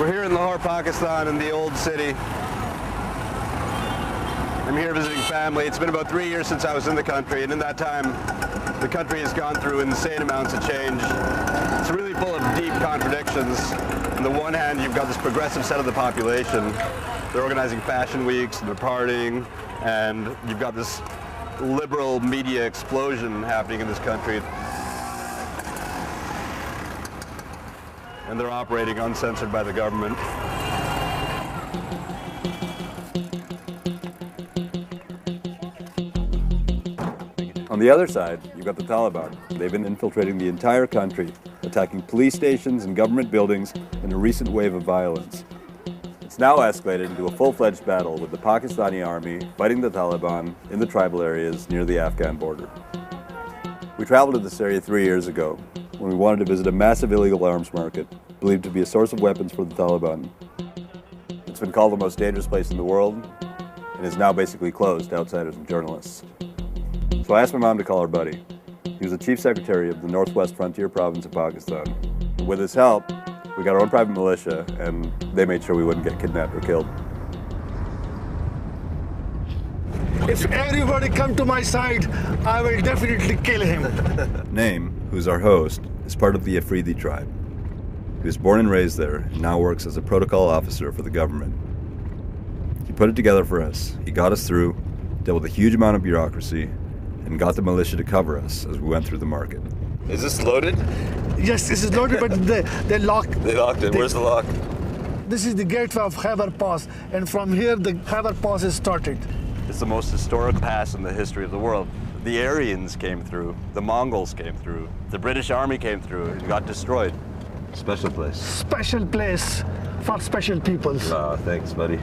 We're here in Lahore, Pakistan, in the old city. I'm here visiting family. It's been about 3 years since I was in the country, and in that time, the country has gone through insane amounts of change. It's really full of deep contradictions. On the one hand, you've got this progressive set of the population. They're organizing fashion weeks, and they're partying, and you've got this liberal media explosion happening in this country. And they're operating uncensored by the government. On the other side, you've got the Taliban. They've been infiltrating the entire country, attacking police stations and government buildings in a recent wave of violence. It's now escalated into a full-fledged battle with the Pakistani army fighting the Taliban in the tribal areas near the Afghan border. We traveled to this area 3 years ago when we wanted to visit a massive illegal arms market believed to be a source of weapons for the Taliban. It's been called the most dangerous place in the world and is now basically closed to outsiders and journalists. So I asked my mom to call her buddy. He was the chief secretary of the Northwest Frontier Province of Pakistan. With his help, we got our own private militia, and they made sure we wouldn't get kidnapped or killed. If everybody come to my side, I will definitely kill him. Naim, who's our host, is part of the Afridi tribe. He was born and raised there and now works as a protocol officer for the government. He put it together for us. He got us through, dealt with a huge amount of bureaucracy, and got the militia to cover us as we went through the market. Is this loaded? Yes, this is loaded, but they lock. They locked it. Where's the lock? This is the gateway of Khyber Pass, and from here the Khyber Pass is started. It's the most historic pass in the history of the world. The Aryans came through, the Mongols came through, the British Army came through and got destroyed. Special place. Special place for special people. Oh, thanks, buddy.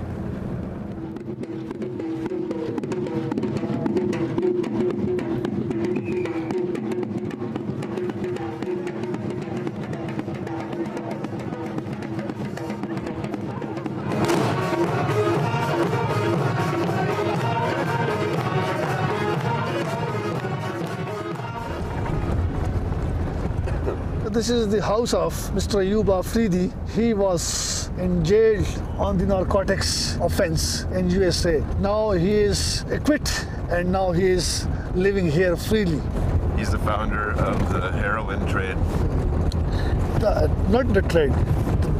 This is the house of Mr. Ayub Afridi. He was in jail on the narcotics offense in USA. Now he is acquitted and now he is living here freely. He's the founder of the heroin trade. Not the trade,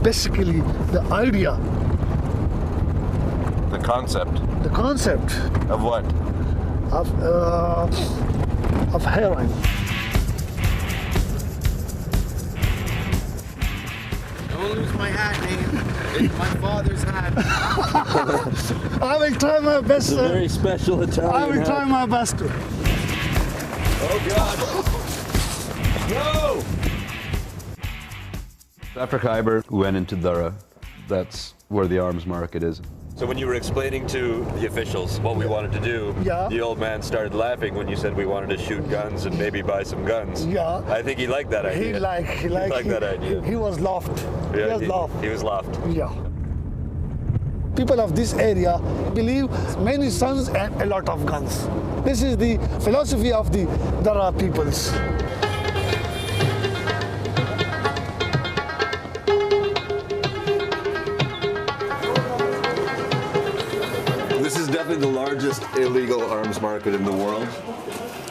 basically the idea. The concept. The concept. Of what? Of heroin. Don't lose my hat, man. It's my father's hat. I will try my best. It's a very special Italian I will hat. try my best. Oh, God. No! After Khyber, we went into Dara. That's where the arms market is. So when you were explaining to the officials what we wanted to do, Yeah. the old man started laughing when you said we wanted to shoot guns and maybe buy some guns. Yeah. I think he liked that idea. He liked that idea. He was laughed. Yeah, He was laughed. He was laughed. Yeah. People of this area believe many sons and a lot of guns. This is the philosophy of the Dara peoples. This is definitely the largest illegal arms market in the world.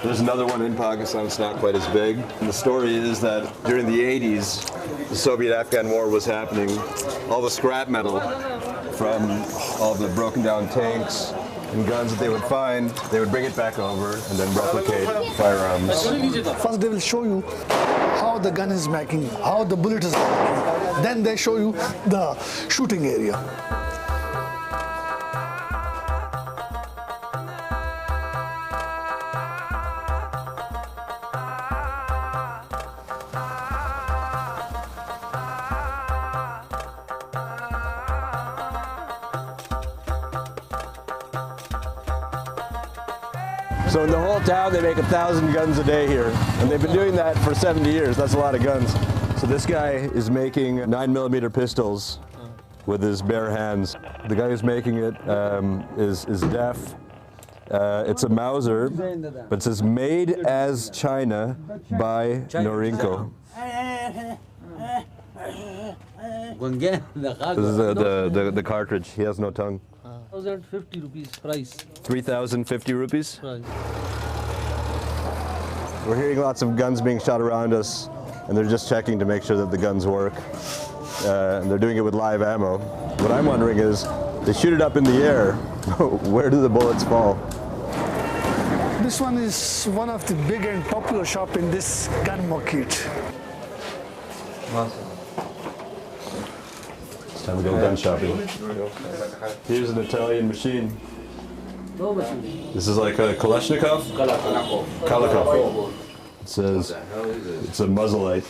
There's another one in Pakistan, it's not quite as big. And the story is that during the 80s, the Soviet-Afghan war was happening. All the scrap metal from all the broken down tanks and guns that they would find, they would bring it back over and then replicate firearms. First they will show you how the gun is making, how the bullet is making. Then they show you the shooting area. So in the whole town, they make 1,000 guns a day here. And they've been doing that for 70 years. That's a lot of guns. So this guy is making 9mm pistols with his bare hands. The guy who's making it is deaf. It's a Mauser, but it says made as China by Norinco. This is the cartridge. He has no tongue. 1,050 rupees price. 3,050 rupees? Price. We're hearing lots of guns being shot around us, and they're just checking to make sure that the guns work. And they're doing it with live ammo. What I'm wondering is, they shoot it up in the air. Where do the bullets fall? This one is one of the big and popular shop in this gun market. It's time to go gun shopping. Here's an Italian machine. This is like a Kalashnikov? Kalakov. It says it's a muzzleite.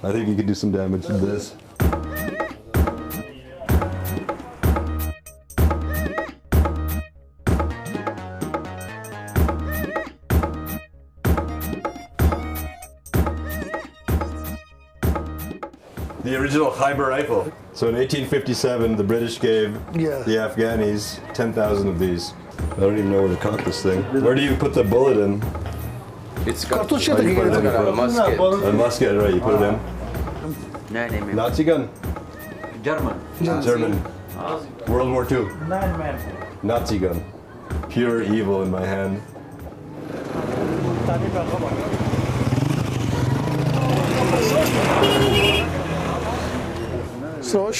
I think you could do some damage with this. The original Khyber rifle. So in 1857, the British gave the Afghanis 10,000 of these. I don't even know where to cock this thing. Where do you put the bullet in? It's Oh, you put it in a musket. A musket, right? You put it in. Nazi gun. German. World War II. Nazi gun. Pure evil in my hand. So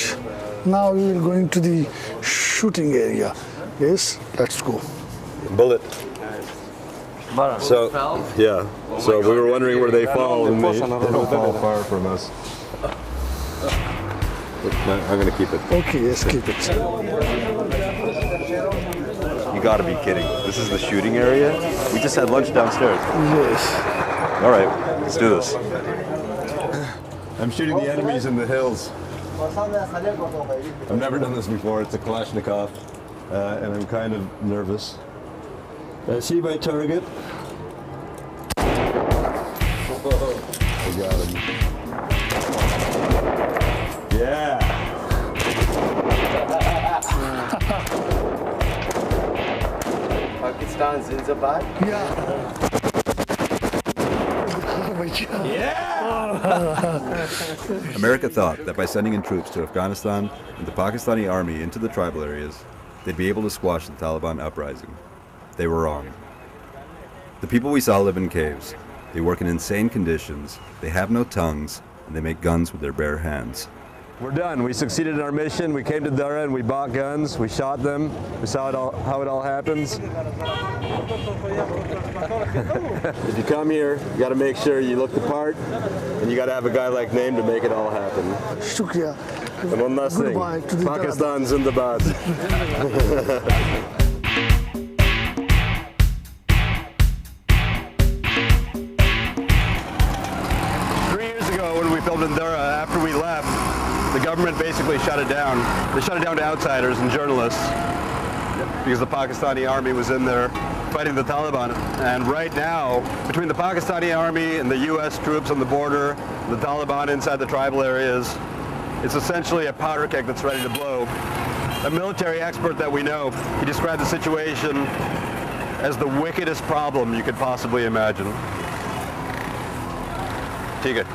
now we will go into the shooting area. Yes, let's go. Bullet. So, yeah. So we were wondering where they fall, and they don't fall far from us. I'm gonna keep it. Okay, yes, keep it. You gotta be kidding. This is the shooting area? We just had lunch downstairs. Yes. All right, let's do this. I'm shooting the enemies in the hills. I've never done this before. It's a Kalashnikov, and I'm kind of nervous. I see my target. I got him. Yeah. Pakistan Zindabad. Yeah. America thought that by sending in troops to Afghanistan and the Pakistani army into the tribal areas, they'd be able to squash the Taliban uprising. They were wrong. The people we saw live in caves. They work in insane conditions, they have no tongues, and they make guns with their bare hands. We're done. We succeeded in our mission. We came to Dara and we bought guns. We shot them. We saw how it all happens. If you come here, you got to make sure you look the part, and you got to have a guy like name to make it all happen. Shukriya. And one last thing. Goodbye to the Pakistan Zindabad. 3 years ago, when we filmed in Dara, after we left, the government basically shut it down. They shut it down to outsiders and journalists because the Pakistani army was in there fighting the Taliban. And right now, between the Pakistani army and the US troops on the border, the Taliban inside the tribal areas, it's essentially a powder keg that's ready to blow. A military expert that we know, he described the situation as the wickedest problem you could possibly imagine. Take it.